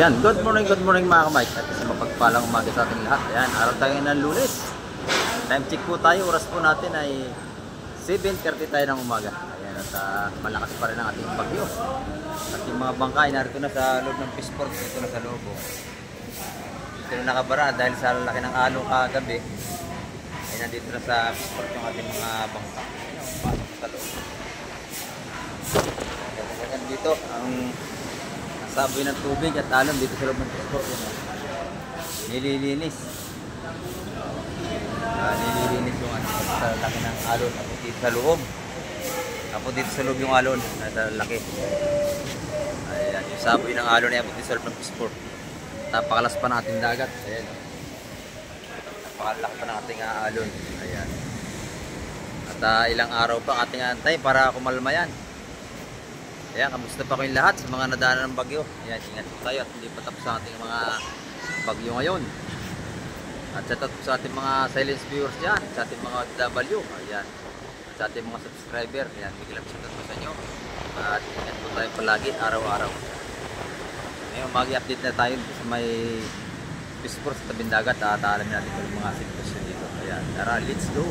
Yan, good morning mga kamike. At sa mapagpalang umaga sa ating lahat. Ayan, araw tayo ng Lunes. Time check po tayo, oras po natin ay 7:30 tayo ng umaga. Ayan, at malakas pa rin ang ating bagyo. At yung mga bangka ay narito na sa loob ng Pissport, dito na sa loob. Dito na nakabara dahil sa laki ng along kagabi. Ay nandito na sa Pissport yung ating mga bangka. Pasok sa loob. Ganyan dito ang saboy ng tubig at alon dito sa loob ng Pissport. Nililinis. Nililinis yung sa laki ng alon at dito sa loob. Tapos dito sa loob yung alon sa laki. Ayan, yung saboy ng alon ay dito sa loob ng Pissport. Napakalas pa natin dagat. Ayan. Napakalaki pa ng ating alon. Ayan. At ilang araw pa ang ating antay para kumalma yan. Ayan, kamusta pa kayong lahat sa mga nadaanan ng bagyo? Ayan, ingat po tayo at hindi pa tapos ang ating mga bagyo ngayon. At shout out po sa ating mga silence viewers dyan, sa ating mga W. Ayan, at sa ating mga subscriber. Ayan, biglang shout out po sa inyo. At ingat po tayo palagi, araw-araw. Ngayon, mag-update na tayo sa may Pissport sa tabing dagat. At alamin natin kung mga sitwasyon dito. Ayan, tara, let's go!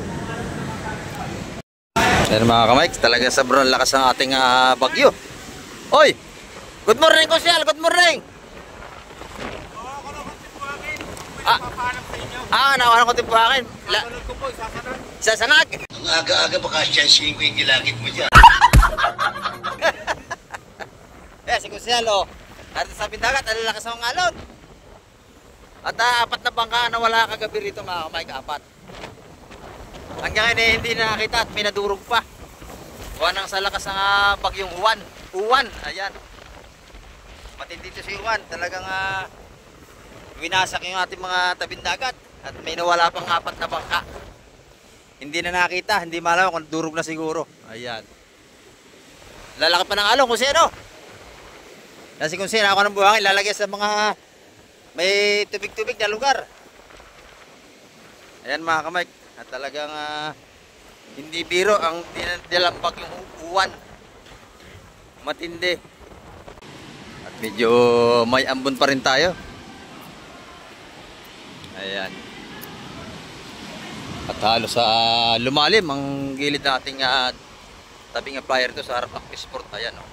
Ayan mga kamay, talaga sobrang lakas ang ating bagyo. Oy! Good morning, Kusyal! Good morning! Nawalan ko tipuhakin. Nawalan ko po, isasanag. Isasanag? Ang aga-aga baka siyansihin ko yung gilagit mo dyan. Si Kusyal, narito sa bindagat, alalakas ang alon. At apat na bangka na wala kagabi rito mga kamay, apat. Hanggang ngayon hindi na nakita at may nadurog pa. Kuha nang sa lakas ng bagyong Uwan, ayan. Matindi ito si Uwan. Talagang winasak yung ating mga tabing dagat. At may nawala pang apat na bangka. Hindi na nakita, hindi malaman kung durog na siguro. Ayan. Lalaki pa ng alon kung sino. Kasi kung sino ako ng buhangin, lalagay sa mga may tubig-tubig na lugar. Ayan mga kamay. At talagang hindi biro ang dinalambag yung Uwan. Matindi. At medyo may ambon pa rin tayo. Ayan. At halos sa lumalim ang gilid ng ating tabing flyer to sa harap ng Pissport. Ayan o.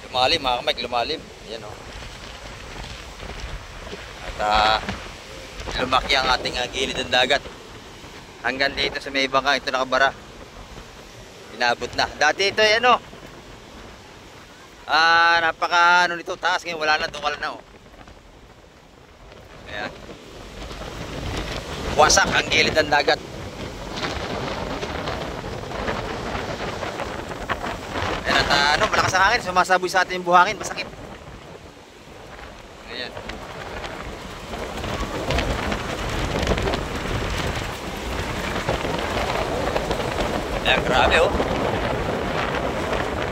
Lumalim mga kamay, lumalim. Ayan o. At lumaki ang ating gilid ng dagat. Hanggang dito sa may bangka, ito nakabara. Inabot na. Dati ito ay napaka nito taas, ngayon wala na, tukal na Ayan. Wasak ang gilid ng dagat. Ayan, at malakas ang hangin, sumasaboy sa atin yung buhangin, masakit. Ayan. Ayan, grabe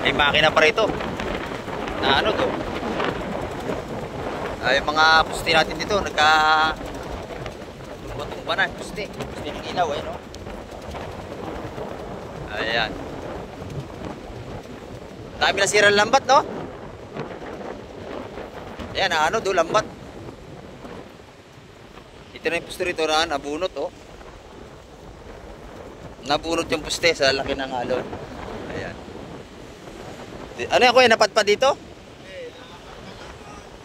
May makina pa rito. Na to? Ay, mga puste natin dito, tumba na, puste ng ilaw, Ayan. Dami na sira lambat, no? Ayan, lambat. Ito na yung puste rito na nabunot, Nabunot yung puste sa laki ng alon. Ayan. Ano yan, kuya? Napadpad dito?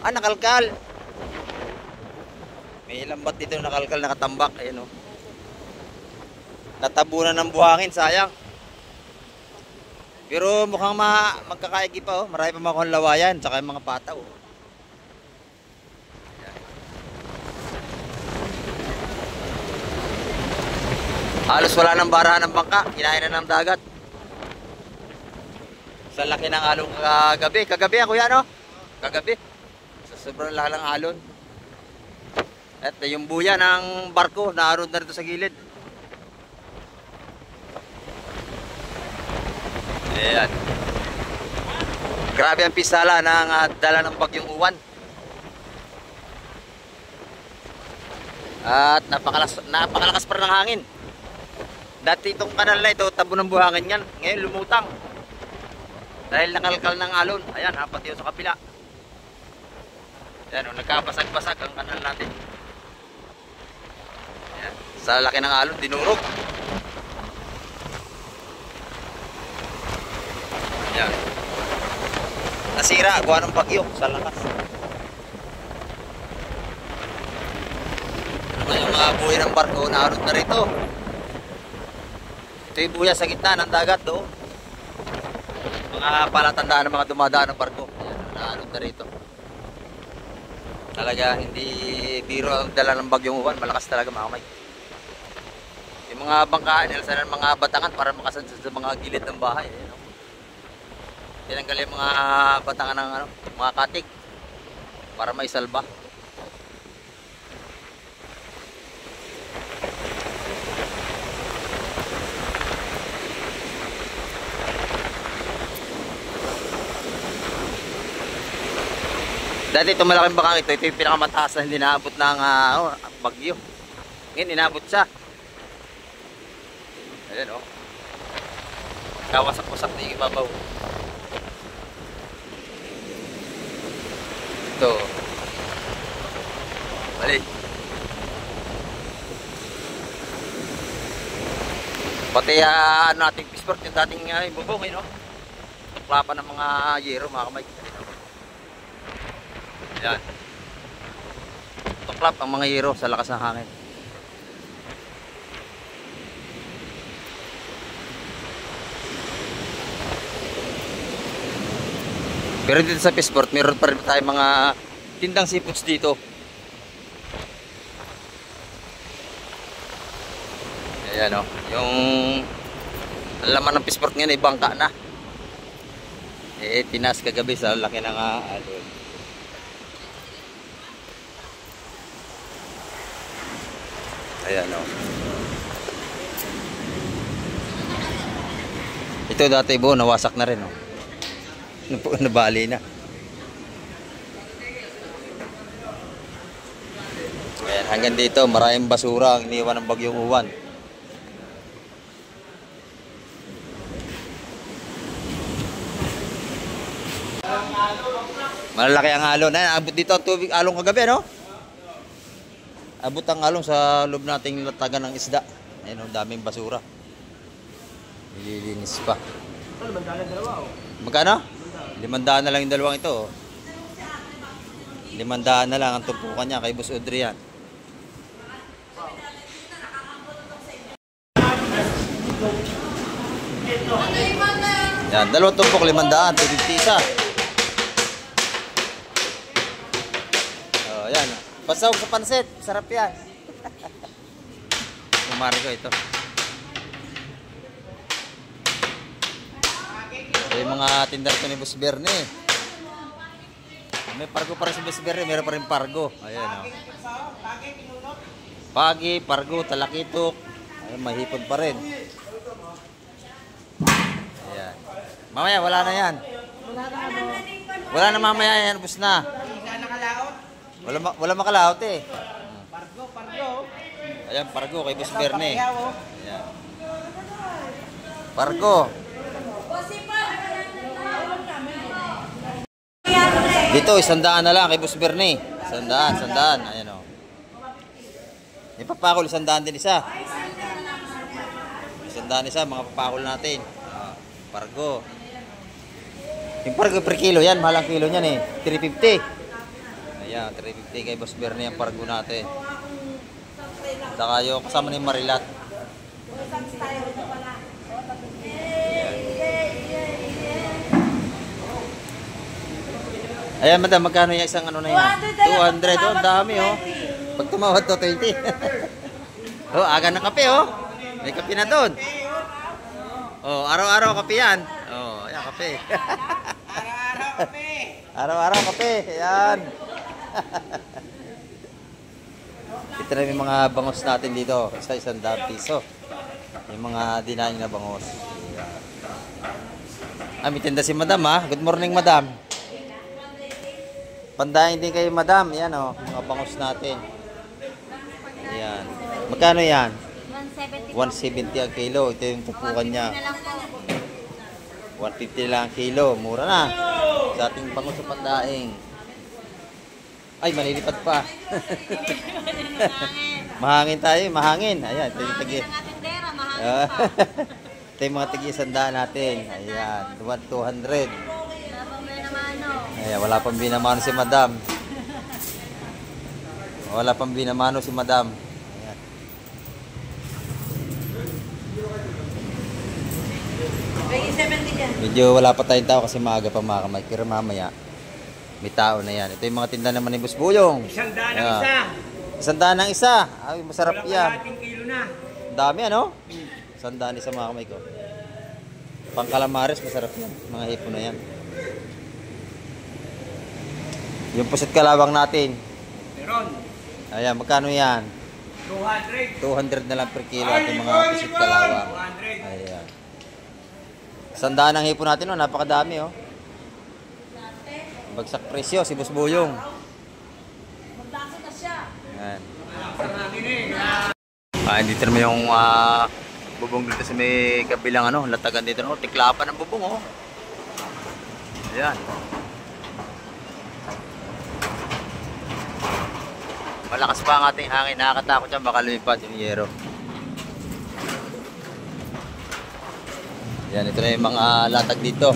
Nakalkal. May lambat dito nakalkal, nakatambak. Ayan Natabunan ng buhangin, sayang. Pero mukhang magkakaigi pa Marami pa mga lawayan, tsaka yung mga pataw. Halos wala nang barahan ng bangka, kinain na ng dagat. Sa laki ng alon kagabi. Kagabi kuya, Kagabi. Sa sobrang laki ng alon. At yung buya ng barko, naroon na rito sa gilid. Ayan. Grabe ang pisala ng dala ng bagyong Uwan. At napakalakas pa rin ng hangin. Dati itong kanal na ito, tabo ng buhangin yan. Ngayon lumutang. Dahil nakalkal ng alon. Ayan, apat yun sa kapila. Yan o, nagkabasag-basag ang kanal natin. Yan. Sa laki ng alon, dinurog. Yan. Nasira, gawa ng bagyo sa lakas. Ano yung mga buhay ng barko, naanod na rito. Ito yung buya sa gitna ng dagat doon. Mga palatandaan ng mga dumadaan ng barko. Yan, naanod na rito. Talaga hindi biro ang dala ng bagyong uwan, malakas talaga mga kamay. Yung mga bangkaan nila ng mga batangan para makasadsa sa mga gilid ng bahay. Ayan, no? Tinanggal yung mga batangan ng mga katik para may salba. Dati itong malaking bakang ito yung pinakamataas na hindi naabot ng bagyo. Ngayon, inabot siya. Ayan o. Kawasak-wasak na yung ibabaw. Ito. Bali. Pati nating pisport yung dating ibubong, no? Tuklapan ng mga yero, mga kamay. Yan. Tuklap ang mga yero sa lakas ng hangin. Pero dito sa Peaceport, meron pa rin tayong mga tindang seafoods dito. Ayan o. Yung laman ng Peaceport ngayon ay bangka na. Tinas kagabi sa laki ng alon. Ayan o. Ito dati buo, nawasak na rin o. Nabali na. Ayan, hanggang dito maraming basura ang iniwan ng bagyong uwan. Malalaki ang alon. Ayan, abot dito ang tubig along kagabi, no? Abot ang along sa loob nating latagan ng isda. Ayan, daming basura. Nililinis pa. Magkano? 500 na lang yung dalawang ito. 500 na lang ang tumpukan niya kay Boss Audrey yan. Yan, dalawang tumpok 500, 250 isa. Oh, yan. Pasawag sa pansit, sarap yan. Kumari ko ito. Yung mga tindar ko ni Boss Bernie. May pargo pa rin si Boss Bernie, meron pa rin pargo. Ayan o. Pagi, pargo, talakitok. Ayan, mahipon pa rin. Ayan. Mamaya, wala na yan. Wala na mamaya yan, bus na. Wala makalaot eh. Pargo. Ayan, pargo kay Boss Bernie. Ayan. Pargo. Dito, 100 na lang kay Boss Bernie. 100. Ayan o. Yung papakol, 100 din isa. 100 isa, mga papakol natin. Pargo. Yung pargo per kilo yan, mahalang kilo niyan eh. 350. Ayan, 350 kay Boss Bernie ang pargo natin. Saka yung kasama ni Marilat. Ayan, madam, magkano yung isang ano na yan? 200. Oh, dami, oh. Pag tumawad to, 20. Oh, aga ng kape, oh. May kape na doon. Oh, araw-araw kape yan. Oh, ayan, kape. Araw-araw kape. Araw-araw kape. Ayan. Ito na yung mga bangos natin dito. Isa 100 piso. Yung mga dinaing na bangos. May tinda si madam, ha. Good morning, madam. Pandahin din kayo, madam. Yan, oh. Mga bangos natin. Ayan. Magkano yan? 170 ang kilo. Ito yung pupukan niya. 150 lang ang kilo. Mura na. Sa ating bangos sa pandaing. Ay, malilipad pa. Mahangin tayo, mahangin. Ayan, ito yung tagi. Ito yung mga tagi sandaan natin. Ayan, 200. Ayan, wala pang binamano si madam. Wala pang binamano si madam. Ayan. Medyo wala pa tayong tao kasi maaga pa mga kamay. Pero mamaya, may tao na yan. Ito yung mga tinda naman ni Boss Buyong. 100 ang isa. 100 ang isa. Ay, masarap Walang yan. kalahating kilo na. Dami ano? 100 isa mga kamay ko. Pang calamares, masarap yan. Mga hipon na yan. Yung pusit kalawang natin. Meron. Ayan, magkano yan? 200. 200 na lang per kilo at yung mga pusit kalawang. 200. Ayan. 100 ang hipon natin, oh. Napakadami, oh. Bagsak presyo, si Boss Buyong. Magdako na siya. Ayan. eh. Dito naman yung bubong dito sa may kabilang ano, latagan dito, no? Tiklapan ng bubong, oh. Ayan. Malakas pa ang ating hangin, nakakatakot yan, baka lumipad yung yero. Ayan, ito na yung mga latag dito.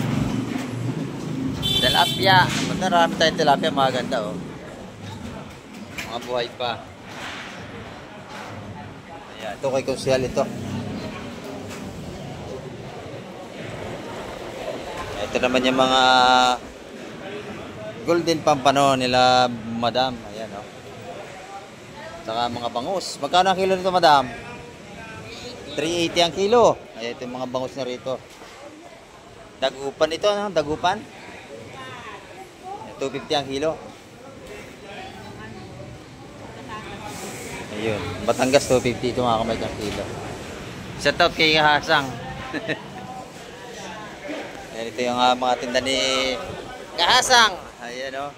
Tilapia. Marami tayong tilapia, mga ganda, oh. Mga buhay pa. Ayan, ito kay Konsehal ito. Ito naman yung mga golden pampano nila, madam. Ayan, oh. Saka mga bangus. Magkano ang kilo nito, madam? 380 ang kilo. Ayan, ito yung mga bangus na rito. Dagupan ito, ano? Dagupan? 250 ang kilo. Ayun. Batangas 250 ito mga kamay ang kilo. Shout out kay Kahasang. Ayan, ito yung mga tinda ni Kahasang. Ayan, o.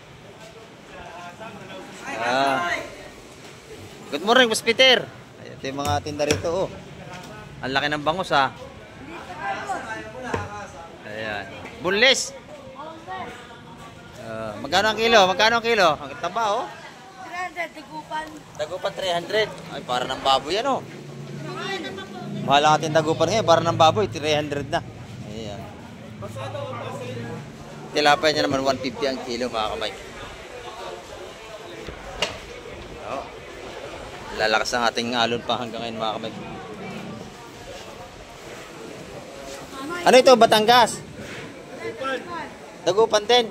Good morning, Boss Peter. Ayan, ito yung mga tinda rito, oh. Ang laki ng bangus, ha. Ayan. Bunles. Magkano ang kilo? Magkano ang kilo? Ang taba, oh. 300, tigupan. Dagupan 300. Ay, para ng baboy yan, oh. Mahal ang ating dagupan ngayon. Para ng baboy, 300 na. Ayan. Tilapia niya naman, 150 ang kilo, mga kamay. Oh. Lalakas ang ating alon pa hanggang ngayon, mga kamay. Ano ito? Batangas? Dagupan din.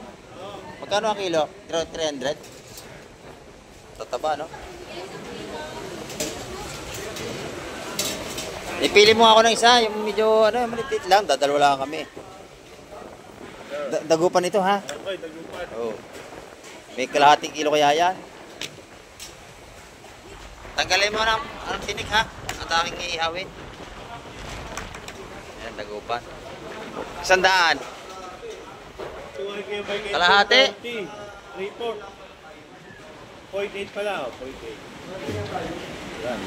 Magkano ang kilo? 300? Tataba, no? Ipili mo ako ng isa, yung medyo, ano, malitit lang. Dadalawa lang kami. Dagupan ito, ha? Ay, dagupan. Oo. May kalahating kilo kaya yan. Tanggalin mo ng tinik, ha? At aking iihawin. Ayan, dagupan. 100. Kalahati. 3-4. 0.8 pala, oh. 0.8. Yan.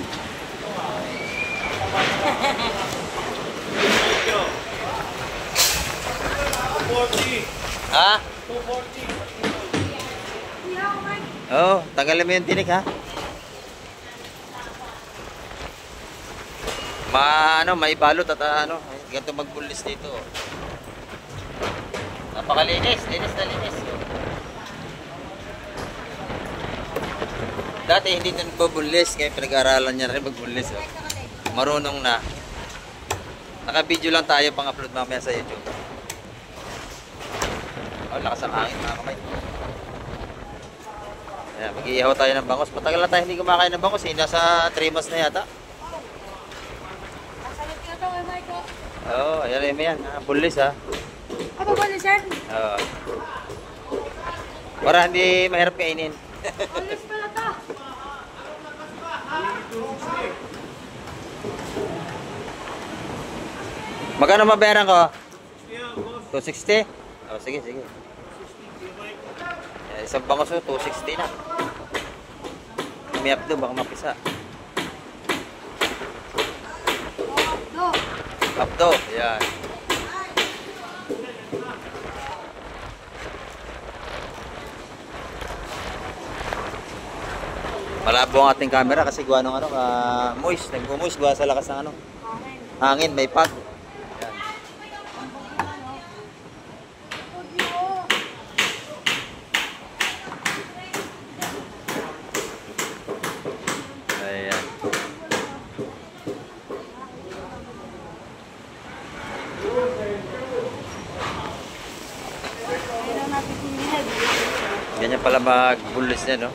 Ha? 240. Oo, tanggalin mo yung tinik, ha? May balot at ano, ganito magbulis dito. Napakalinis, linis na linis. Dati hindi na nagbabulis, kaya pinag-aralan niya rin magbulis. Oh. Marunong na. Naka-video lang tayo, pang-upload mamaya sa YouTube. Oh, lakas ang hangin, mga kamay. Ayan, mag-iihaw tayo ng bangus. Matagal na tayo hindi kumakain ng bangus, nasa 3 months na yata. Salit ka ito, Michael. Oo, ayan yan. Bulis, ha. Ano ba, Lisen? Oo. Para hindi mahirap kainin. Alis pala ito. Magkano mabayaran ko? 260? Oh, sige, sige. Isang bangus, 260 na. Umiap doon, baka mapisa. No. Updo, yan. Malabo ang ating camera kasi gawa ng ano, moist. Nagmo-moist gawa sa lakas ng ano. Hangin, may pag. Ayan. Ayan. Ganyan pala mag-bullis niya, no?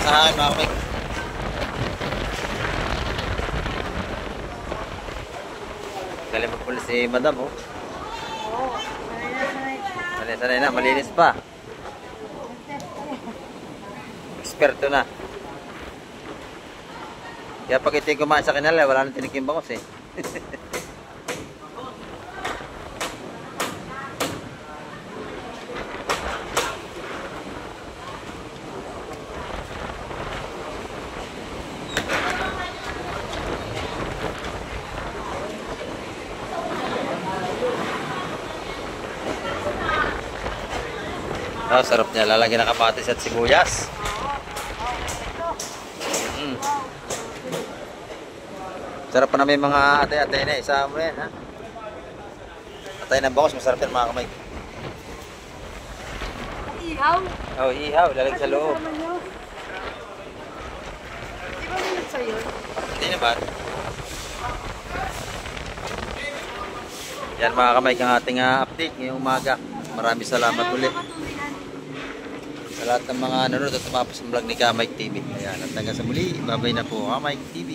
Sa akin, mga kapig. Galing mag-bullis si Madam, oh. Sanay na, malinis pa. Eksperto na. Kaya pag ito yung kumain sa kanila, wala nang tinikim bangos eh. Oh, sarap niya. Lalagyan ng kamatis at sibuyas. Sarap pa na may mga atay-atay na. Isa mo yan, ha? Atay ng bangos. Masarap yan, mga kamay. Ihaw. Oh, ihaw. Lalagyan sa loob. Di ba minut sa'yo? Hindi naman. Yan, mga kamay, ang ating update ngayong umaga. Maraming salamat ulit sa lahat ng mga nanonood at tumapos ang vlog ni Kamike TV. Ayan, at hanggang sa muli, babay na po Kamike TV.